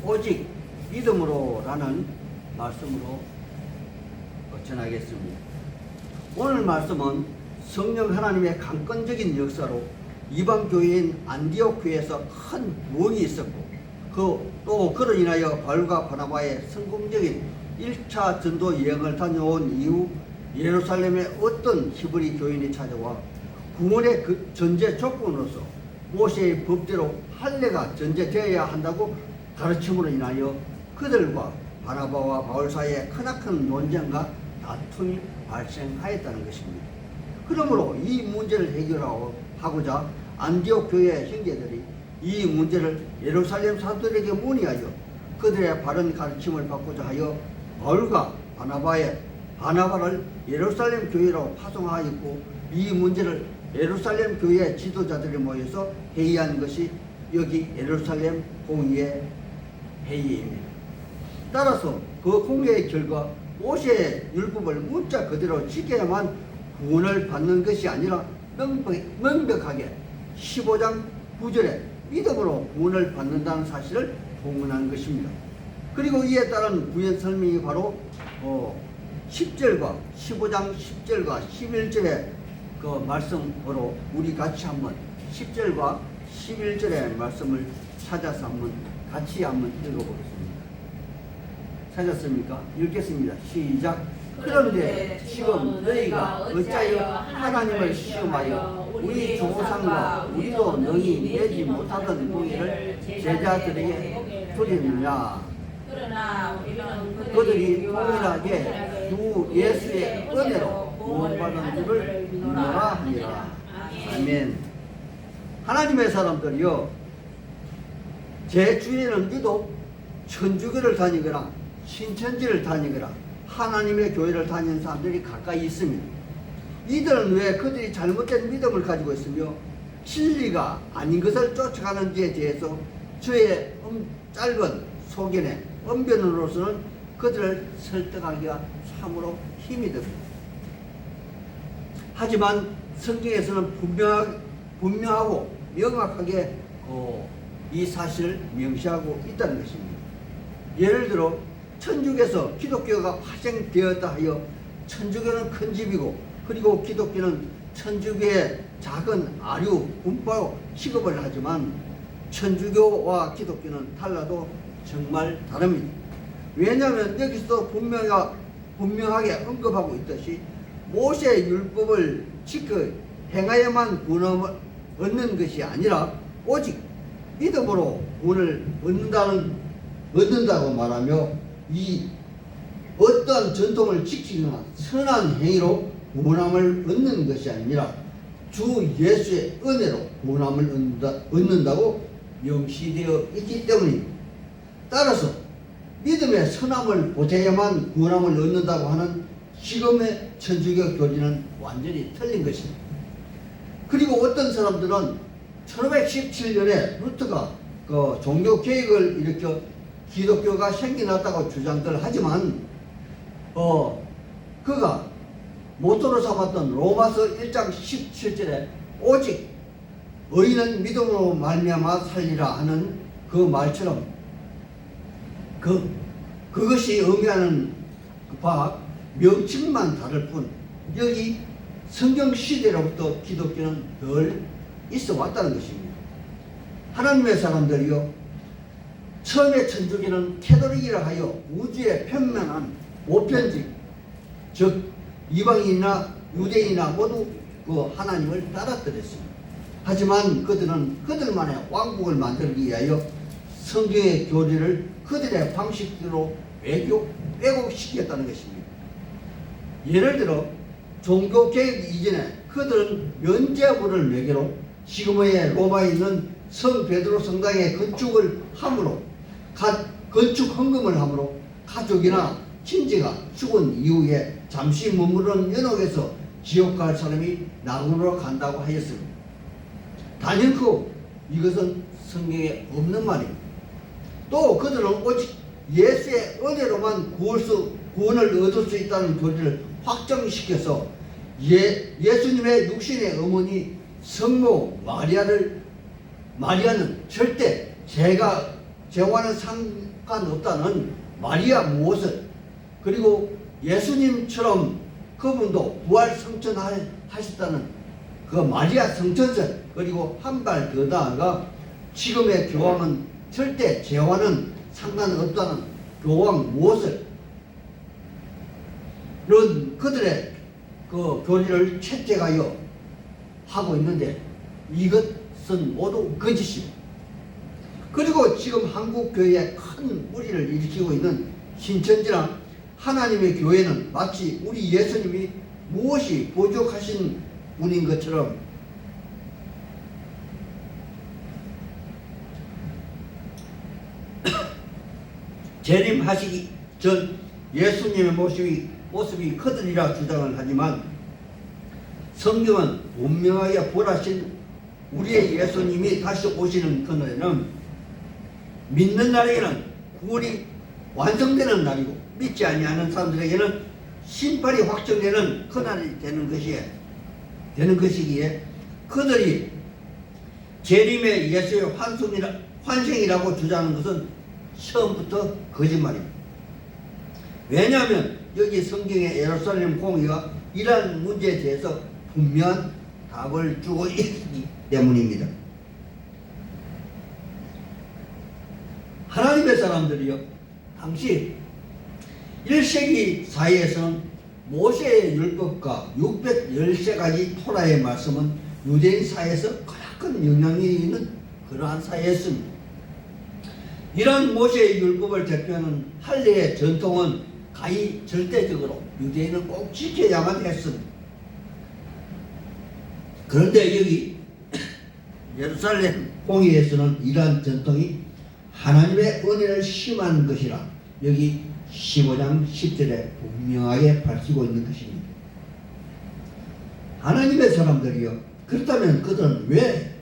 오직 믿음으로라는 말씀으로 전하겠습니다. 오늘 말씀은 성령 하나님의 강권적인 역사로 이방 교회인 안디옥 교회에서 큰 부흥이 있었고 또 그로 인하여 바울과 바나바의 성공적인 1차 전도 여행을 다녀온 이후 예루살렘에 어떤 히브리 교인이 찾아와 구원의 그 전제 조건으로서 모세의 법대로 할례가 전제되어야 한다고 가르침으로 인하여 그들과 바나바와 바울 사이에 크나큰 논쟁과 다툼이 발생하였다는 것입니다. 그러므로 이 문제를 해결하고자 안디옥 교회 형제들이 이 문제를 예루살렘 사도들에게 문의하여 그들의 바른 가르침을 받고자 하여 바울과 바나바를 예루살렘 교회로 파송하였고, 이 문제를 예루살렘 교회 지도자들이 모여서 회의한 것이 여기 예루살렘 공의회 회의입니다. 따라서 그 공회의 결과 모세의 율법을 문자 그대로 지켜야만 구원을 받는 것이 아니라 명백하게 15장 9절에 믿음으로 구원을 받는다는 사실을 공언한 것입니다. 그리고 이에 따른 부연 설명이 바로 10절과 15장 10절과 11절의 그 말씀으로 우리 같이 한번 10절과 11절의 말씀을 찾아서 같이 한번 읽어보겠습니다. 찾았습니까? 읽겠습니다. 시작. 그런데 지금 너희가 어찌하여 하나님을 시험하여 우리 조상과 우리도 능히 내지 못하던 공의를 제자들에게 두리느냐. 그러나 우리는 그들이 동일하게 주 예수의 은혜로 구원받은 줄을 믿노라 하니라. 아멘. 하나님의 사람들이요, 제 주위에는 유독 천주교를 다니거나 신천지를 다니거나 하나님의 교회를 다니는 사람들이 가까이 있습니다. 이들은 왜 그들이 잘못된 믿음을 가지고 있으며 진리가 아닌 것을 쫓아가는지에 대해서 저의 짧은 소견의 언변으로서는 그들을 설득하기가 참으로 힘이 듭니다. 하지만 성경에서는 분명하고 명확하게 이 사실을 명시하고 있다는 것입니다. 예를 들어 천주교에서 기독교가 파생되었다 하여 천주교는 큰 집이고, 그리고 기독교는 천주교의 작은 아류 분파로 취급을 하지만 천주교와 기독교는 달라도 정말 다릅니다. 왜냐하면 여기서 분명하게 언급하고 있듯이 모세의 율법을 지켜 행하여만 구원을 얻는 것이 아니라 오직 믿음으로 구원을 얻는다고 말하며, 이 어떠한 전통을 지키거나 선한 행위로 구원함을 얻는 것이 아니라 주 예수의 은혜로 구원함을 얻는다고 명시되어 있기 때문입니다. 따라서 믿음의 선함을 보태야만 구원함을 얻는다고 하는 지금의 천주교 교리는 완전히 틀린 것입니다. 그리고 어떤 사람들은 1517년에 루터가 그 종교 개혁을 일으켜 기독교가 생겨났다고 주장들 하지만 그가 모토로 삼았던 로마서 1장 17절에 오직 의인은 믿음으로 말미암아 살리라 하는 그 말처럼 그것이 의미하는 바 명칭만 다를 뿐 여기 성경 시대로부터 기독교는 늘 있어 왔다는 것입니다. 하나님의 사람들이요, 처음에 천주교는 캐톨릭이라 하여 우주에 편면한 보편적, 즉 이방인이나 유대인이나 모두 그 하나님을 따랐더랬습니다. 하지만 그들은 그들만의 왕국을 만들기 위하여 성경의 교리를 그들의 방식대로 왜곡시켰다는 것입니다. 예를 들어 종교개혁 이전에 그들은 면죄부를 매개로 지금의 로마에 있는 성 베드로 성당의 건축을 함으로 건축 헌금을 함으로 가족이나 친지가 죽은 이후에 잠시 머무르는 연옥에서 지옥 갈 사람이 낙원으로 간다고 하였습니다. 단연코 이것은 성경에 없는 말입니다. 또 그들은 오직 예수의 은혜로만 구원을 얻을 수 있다는 교리를 확정시켜서 예수님의 육신의 어머니 성모 마리아는 절대 죄가 재화는 상관없다는 마리아 무엇을, 그리고 예수님처럼 그분도 부활 성천하셨다는 그 마리아 성천설, 그리고 한 발 더 나아가 지금의 교황은 절대 재화는 상관없다는 교황 무엇을, 이런 그들의 그 교리를 채택하여 하고 있는데 이것은 모두 거짓입니다. 그리고 지금 한국 교회에 큰 무리를 일으키고 있는 신천지랑 하나님의 교회는 마치 우리 예수님이 무엇이 부족하신 분인 것처럼 재림하시기 전 예수님의 모습이 크더리라 주장을 하지만 성경은 분명하게 보라신 우리의 예수님이 다시 오시는 그날에는 믿는 날에는 구원이 완성되는 날이고 믿지 아니하는 사람들에게는 심판이 확정되는 그날이 되는 것이기에 그들이 재림의 예수의 환생이라고 주장하는 것은 처음부터 거짓말입니다. 왜냐하면 여기 성경의 예루살렘 공의가 이러한 문제에 대해서 분명한 답을 주고 있기 때문입니다. 하나님의 사람들이요, 당시 1세기 사이에서는 모세의 율법과 610가지 토라의 말씀은 유대인 사회에서 큰 영향이 있는 그러한 사회였습니다. 이런 모세의 율법을 대표하는 할례의 전통은 가히 절대적으로 유대인은 꼭 지켜야만 했습니다. 그런데 여기 예루살렘 공의에서는 이러한 전통이 하나님의 은혜를 심한 것이라 여기 15장 10절에 분명하게 밝히고 있는 것입니다. 하나님의 사람들이요, 그렇다면 그들은 왜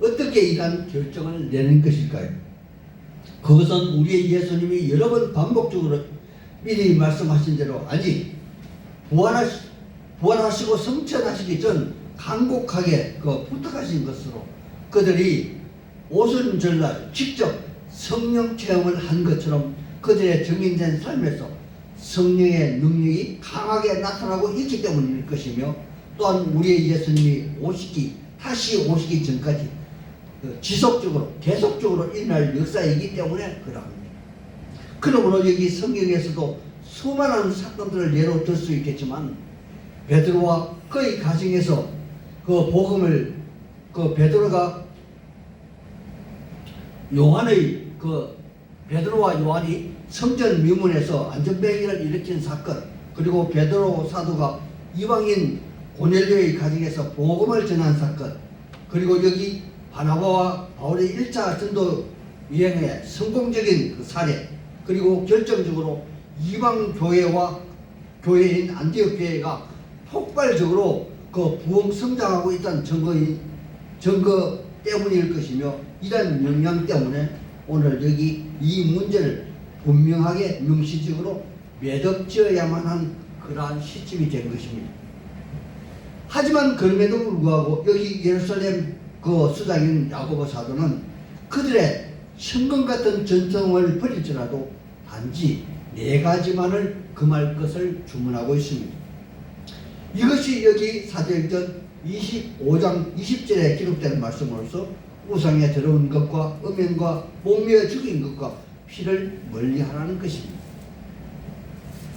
어떻게 이러한 결정을 내는 것일까요? 그것은 우리의 예수님이 여러 번 반복적으로 미리 말씀하신 대로, 아니 부활하시고 성천하시기 전 간곡하게 부탁하신 것으로 그들이 오순절날 직접 성령 체험을 한 것처럼 그들의 정인된 삶에서 성령의 능력이 강하게 나타나고 있기 때문일 것이며, 또한 우리의 예수님이 다시 오시기 전까지 지속적으로 계속적으로 일어날 역사이기 때문에 그러합니다. 그러므로 여기 성경에서도 수많은 사건들을 예로 들 수 있겠지만 베드로와 그의 가정에서 그 복음을 베드로가 베드로와 요한이 성전 미문에서 안전병기를 일으킨 사건, 그리고 베드로 사도가 이방인 고넬료의 가정에서 복음을 전한 사건, 그리고 여기 바나바와 바울의 1차 전도 여행의 성공적인 그 사례, 그리고 결정적으로 이방 교회와 교회인 안디옥 교회가 폭발적으로 그 부흥 성장하고 있다는 증거 때문일 것이며, 이러한 영향 때문에 오늘 여기 이 문제를 분명하게 명시적으로 매듭지어야만 한 그러한 시점이 된 것입니다. 하지만 그럼에도 불구하고 여기 예루살렘 그 수장인 야고보 사도는 그들의 현금 같은 전통을 버릴지라도 단지 4가지만을 금할 것을 주문하고 있습니다. 이것이 여기 사도행전 25장 20절에 기록된 말씀으로서 우상에 들어온 것과 음행과 목매어 죽인 것과 피를 멀리하라는 것입니다.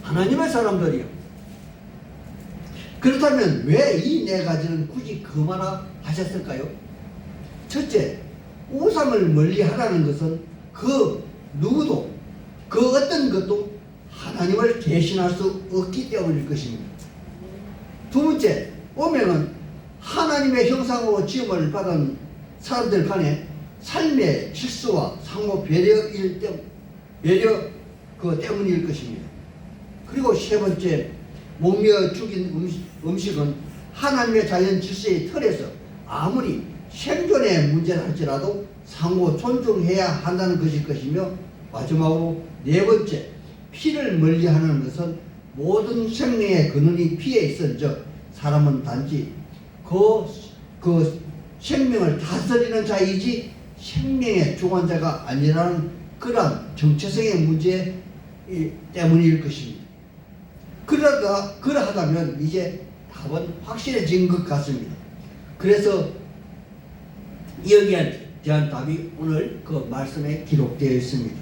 하나님의 사람들이요, 그렇다면 왜 이 4가지는 굳이 금하라 하셨을까요? 첫째, 우상을 멀리하라는 것은 그 누구도 그 어떤 것도 하나님을 대신할 수 없기 때문일 것입니다. 두 번째, 음행은 하나님의 형상으로 지음을 받은 사람들 간의 삶의 질서와 상호 배려 때문일 것입니다. 그리고 세 번째, 목매어 죽인 음식은 하나님의 자연 질서의 틀에서 아무리 생존의 문제를 할지라도 상호 존중해야 한다는 것일 것이며, 마지막으로 4번째, 피를 멀리하는 것은 모든 생명의 근원이 피에 있은즉 사람은 단지 그 생명을 다스리는 자이지 생명의 주관자가 아니라는 그러한 정체성의 문제 때문일 것입니다. 그러하다면 이제 답은 확실해진 것 같습니다. 그래서 여기에 대한 답이 오늘 그 말씀에 기록되어 있습니다.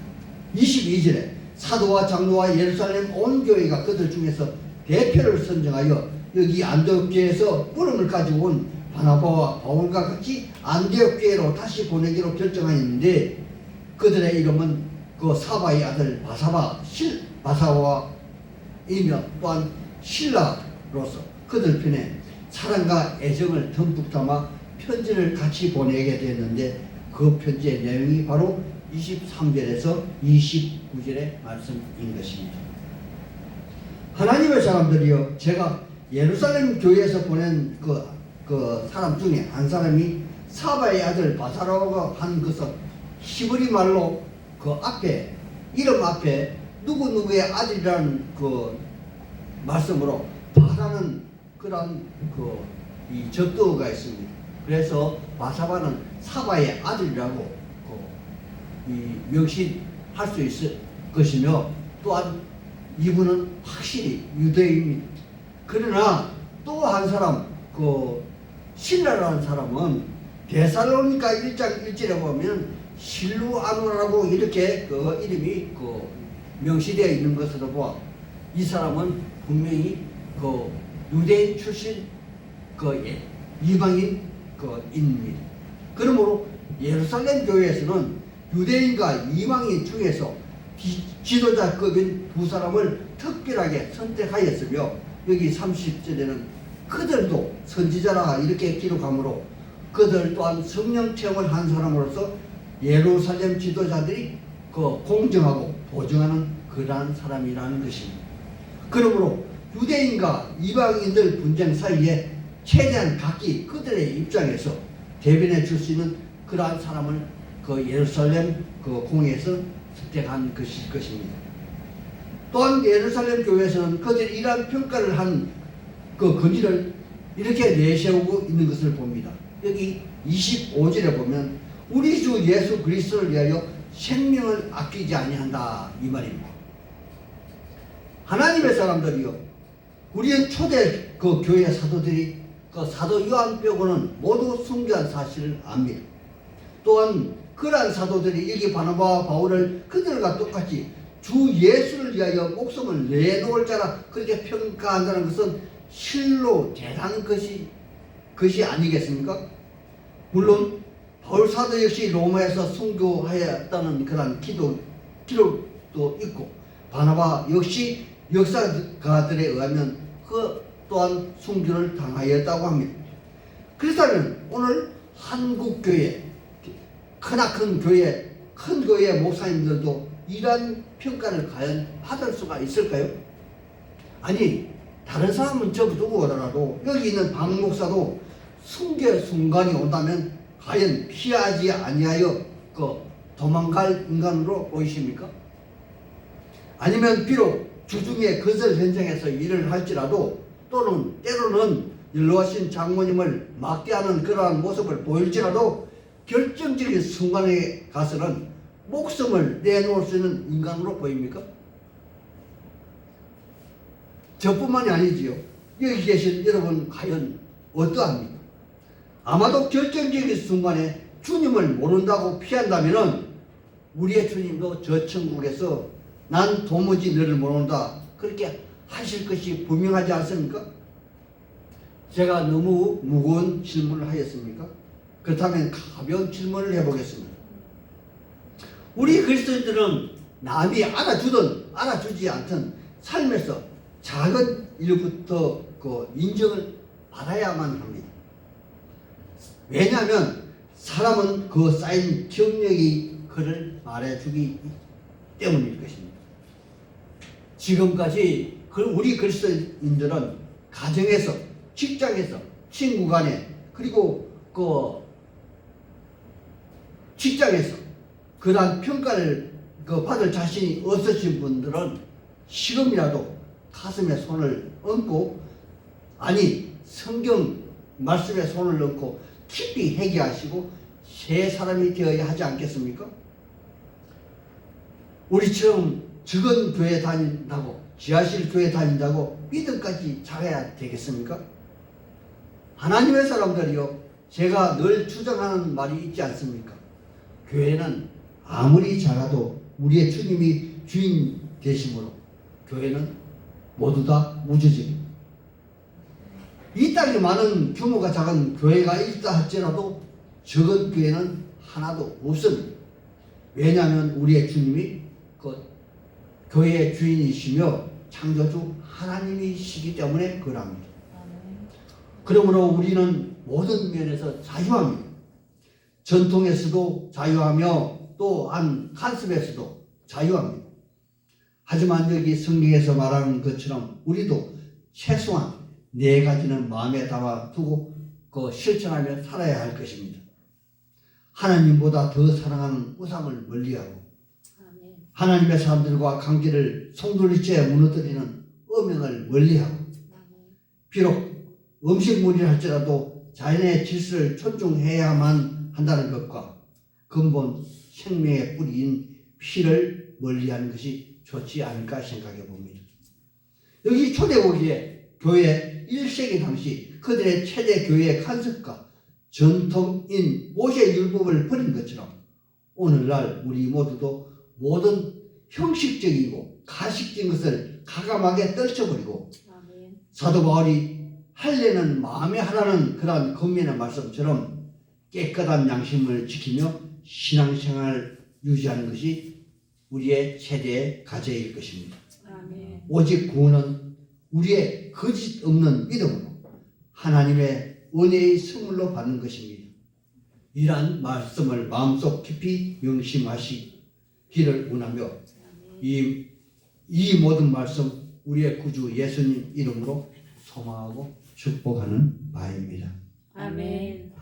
22절에 사도와 장로와 예루살렘 온 교회가 그들 중에서 대표를 선정하여 여기 안디옥교에서 부름을 가지고 온 바나바와 바울과 같이 안디옥교회로 다시 보내기로 결정하였는데, 그들의 이름은 그 사바의 아들 바사와이며 또한 신라로서 그들 편에 사랑과 애정을 듬뿍 담아 편지를 같이 보내게 되었는데, 그 편지의 내용이 바로 23절에서 29절의 말씀인 것입니다. 하나님의 사람들이여, 제가 예루살렘 교회에서 보낸 그 사람 중에 한 사람이 사바의 아들 바사라고 한 것은 히브리 말로 그 앞에 이름 앞에 누구누구의 아들이라는 그 말씀으로 바사는 그런 이 접두어가 있습니다. 그래서 바사바는 사바의 아들이라고 명시할 수 있을 것이며, 또한 이분은 확실히 유대인입니다. 그러나 또 한 사람 신라라는 사람은 데살로니가 1장 1절에 보면 실루아누라고 이렇게 그 이름이 명시되어 있는 것으로 보아 이 사람은 분명히 유대인 출신 이방인입니다. 그러므로 예루살렘 교회에서는 유대인과 이방인 중에서 지도자급인 두 사람을 특별하게 선택하였으며, 여기 30절에는 그들도 선지자라 이렇게 기록하므로 그들 또한 성령 체험을 한 사람으로서 예루살렘 지도자들이 공정하고 보증하는 그러한 사람이라는 것입니다. 그러므로 유대인과 이방인들 분쟁 사이에 최대한 각기 그들의 입장에서 대변해 줄 수 있는 그러한 사람을 예루살렘 공회에서 선택한 것일 것입니다. 또한 예루살렘 교회에서는 그들이 이러한 평가를 한 근의를 이렇게 내세우고 있는 것을 봅니다. 여기 25절에 보면 우리 주 예수 그리스도를 위하여 생명을 아끼지 아니한다 이 말입니다. 하나님의 사람들이요, 우리의 초대 교회 사도들이 사도 요한 빼고는 모두 순교한 사실을 압니다. 또한 그러한 사도들이 여기 바나바와 바울을 그들과 똑같이 주 예수를 위하여 목숨을 내놓을 자라 그렇게 평가한다는 것은 실로 대단한 것이 아니겠습니까? 물론 바울 사도 역시 로마에서 순교하였다는 그런 기록도 있고, 바나바 역시 역사가들에 의하면 그 또한 순교를 당하였다고 합니다. 그렇다면 오늘 한국 교회, 크나큰 교회, 큰 교회 목사님들도 이러한 평가를 과연 받을 수가 있을까요? 아니, 다른 사람은 접두고 오더라도 여기 있는 박 목사도 순교 순간이 온다면 과연 피하지 아니하여 도망갈 인간으로 보이십니까? 아니면 비록 주중에 건설 현장에서 일을 할지라도, 또는 때로는 연로하신 장모님을 막대하는 그러한 모습을 보일지라도 결정적인 순간에 가서는 목숨을 내놓을 수 있는 인간으로 보입니까? 저뿐만이 아니지요. 여기 계신 여러분 과연 어떠합니까? 아마도 결정적인 순간에 주님을 모른다고 피한다면 우리의 주님도 저 천국에서 난 도무지 너를 모른다 그렇게 하실 것이 분명하지 않습니까? 제가 너무 무거운 질문을 하였습니까? 그렇다면 가벼운 질문을 해보겠습니다. 우리 그리스도인들은 남이 알아주든 알아주지 않든 삶에서 작은 일부터 인정을 받아야만 합니다. 왜냐하면 사람은 쌓인 경력이 그를 말해주기 때문일 것입니다. 지금까지 우리 그리스도인들은 가정에서, 직장에서, 친구 간에, 그리고 직장에서 그러한 평가를 받을 자신이 없으신 분들은 지금이라도 가슴에 손을 얹고, 아니 성경 말씀에 손을 얹고 깊이 회개하시고 새 사람이 되어야 하지 않겠습니까? 우리처럼 적은 교회 다닌다고, 지하실 교회 다닌다고 믿음까지 작아야 되겠습니까? 하나님의 사람들이요, 제가 늘 주장하는 말이 있지 않습니까? 교회는 아무리 작아도 우리의 주님이 주인 되심으로 교회는 모두 다 우주적입니다. 이 땅에 많은 규모가 작은 교회가 있다 할지라도 적은 교회는 하나도 없습니다. 왜냐하면 우리의 주님이 그 교회의 주인이시며 창조주 하나님이시기 때문에 그럽니다. 그러므로 우리는 모든 면에서 자유합니다. 전통에서도 자유하며 또한 간섭에서도 자유합니다. 하지만 여기 성경에서 말하는 것처럼 우리도 최소한 4가지는 마음에 담아두고 실천하며 살아야 할 것입니다. 하나님보다 더 사랑하는 우상을 멀리하고, 하나님의 사람들과 관계를 송두리째 무너뜨리는 음행을 멀리하고, 비록 음식물이라 할지라도 자연의 질서를 존중해야만 한다는 것과 근본 생명의 뿌리인 피를 멀리하는 것이 좋지 않을까 생각해 봅니다. 여기 초대국의 교회 1세기 당시 그들의 최대 교회의 간섭과 전통인 모세 율법을 버린 것처럼 오늘날 우리 모두도 모든 형식적이고 가식적인 것을 가감하게 떨쳐버리고 사도 바울이 할례는 마음에 하라는 그러한 권면의 말씀처럼 깨끗한 양심을 지키며 신앙생활을 유지하는 것이 우리의 최대의 과제일 것입니다. 오직 구원은 우리의 거짓 없는 믿음으로 하나님의 은혜의 선물로 받는 것입니다. 이러한 말씀을 마음속 깊이 명심하시기를 원하며 이 모든 말씀 우리의 구주 예수님 이름으로 소망하고 축복하는 바입니다. 아멘.